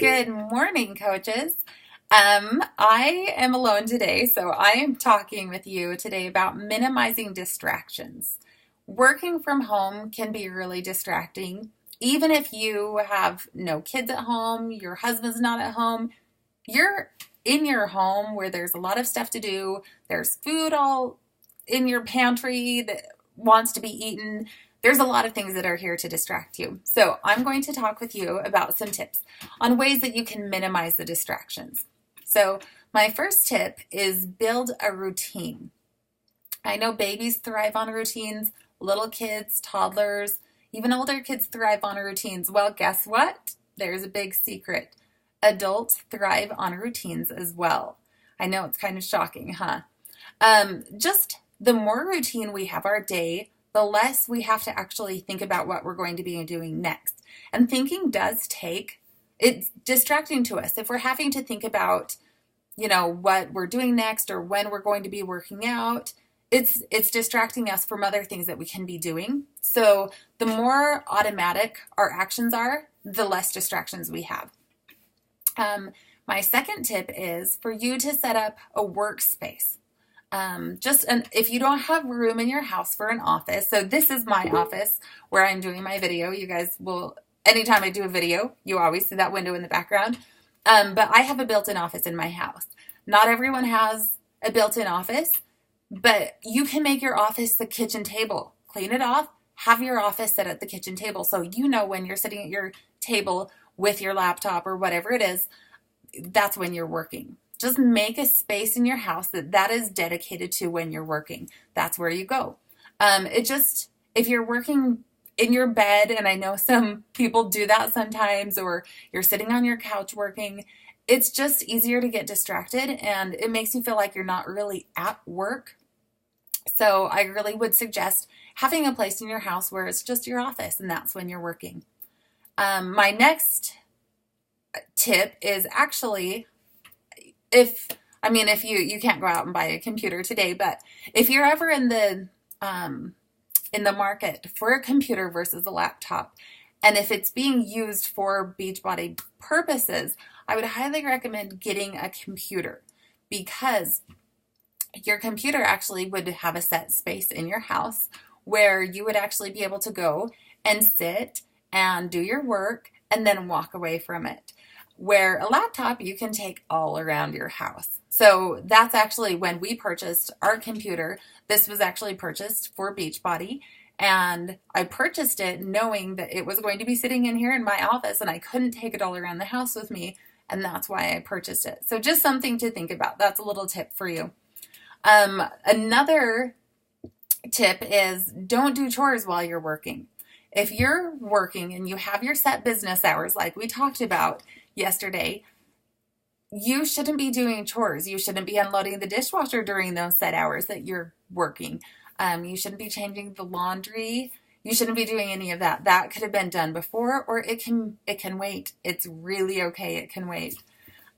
Good morning, coaches. I am alone today, so I am talking with you today about minimizing distractions. Working from home can be really distracting. Even if you have no kids at home, your husband's not at home, you're in your home where there's a lot of stuff to do. There's food all in your pantry that wants to be eaten. There's a lot of things that are here to distract you. So I'm going to talk with you about some tips on ways that you can minimize the distractions. So my first tip is build a routine. I know babies thrive on routines, little kids, toddlers, even older kids thrive on routines. Well, guess what? There's a big secret. Adults thrive on routines as well. I know it's kind of shocking, huh? Just the more routine we have our day, the less we have to actually think about what we're going to be doing next. And thinking does it's distracting to us. If we're having to think about, what we're doing next or when we're going to be working out, it's distracting us from other things that we can be doing. So the more automatic our actions are, the less distractions we have. My second tip is for you to set up a workspace. If you don't have room in your house for an office, so this is my office where I'm doing my video. You guys will, anytime I do a video, you always see that window in the background. But I have a built-in office in my house. Not everyone has a built-in office, but you can make your office the kitchen table. Clean it off, have your office set at the kitchen table. So when you're sitting at your table with your laptop or whatever it is, that's when you're working. Just make a space in your house that is dedicated to when you're working. That's where you go. If you're working in your bed, and I know some people do that sometimes, or you're sitting on your couch working, it's just easier to get distracted and it makes you feel like you're not really at work. So I really would suggest having a place in your house where it's just your office and that's when you're working. My next tip is actually, if you can't go out and buy a computer today, but if you're ever in the market for a computer versus a laptop, and if it's being used for Beachbody purposes, I would highly recommend getting a computer, because your computer actually would have a set space in your house where you would actually be able to go and sit and do your work and then walk away from it. Where a laptop you can take all around your house. So that's actually when we purchased our computer. This was actually purchased for Beachbody, and I purchased it knowing that it was going to be sitting in here in my office and I couldn't take it all around the house with me, and that's why I purchased it. So just something to think about. That's a little tip for you. Another tip is don't do chores while you're working. If you're working and you have your set business hours like we talked about yesterday, you shouldn't be doing chores. You shouldn't be unloading the dishwasher during those set hours that you're working. You shouldn't be changing the laundry. You shouldn't be doing any of that. That could have been done before, or it can wait. It's really okay. It can wait.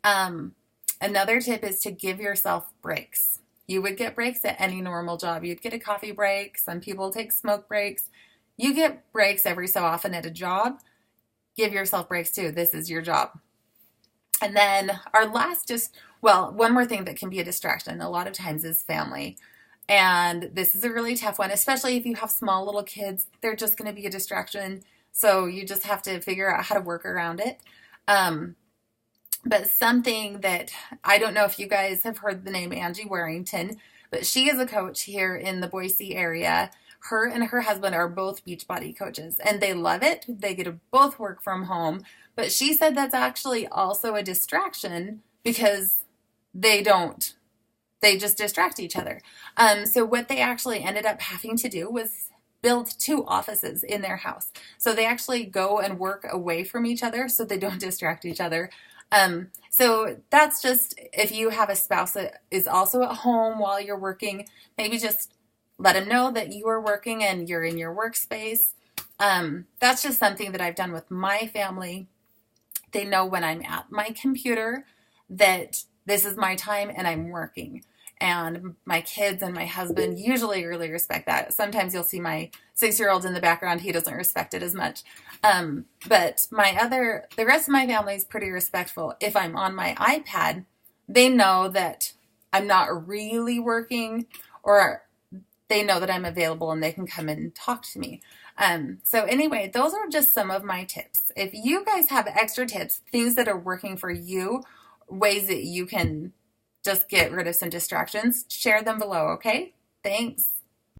Another tip is to give yourself breaks. You would get breaks at any normal job. You'd get a coffee break. Some people take smoke breaks. You get breaks every so often at a job. Give yourself breaks too. This is your job. And then our last one more thing that can be a distraction a lot of times is family. And this is a really tough one, especially if you have small little kids. They're just going to be a distraction. So you just have to figure out how to work around it. But something that I don't know if you guys have heard the name Angie Warrington, but she is a coach here in the Boise area. Her and her husband are both Beachbody coaches, and they love it. They get to both work from home. But she said that's actually also a distraction because they just distract each other. So what they actually ended up having to do was build two offices in their house. So they actually go and work away from each other so they don't distract each other. So that's just, if you have a spouse that is also at home while you're working, maybe just let them know that you are working and you're in your workspace. That's just something that I've done with my family. They know when I'm at my computer that this is my time and I'm working. and my kids and my husband usually really respect that. Sometimes you'll see my 6-year-old in the background. He doesn't respect it as much. But the rest of my family is pretty respectful. If I'm on my iPad, they know that I'm not really working, or they know that I'm available and they can come in and talk to me. So anyway, those are just some of my tips. If you guys have extra tips, things that are working for you, ways that you can just get rid of some distractions, share them below, okay? Thanks.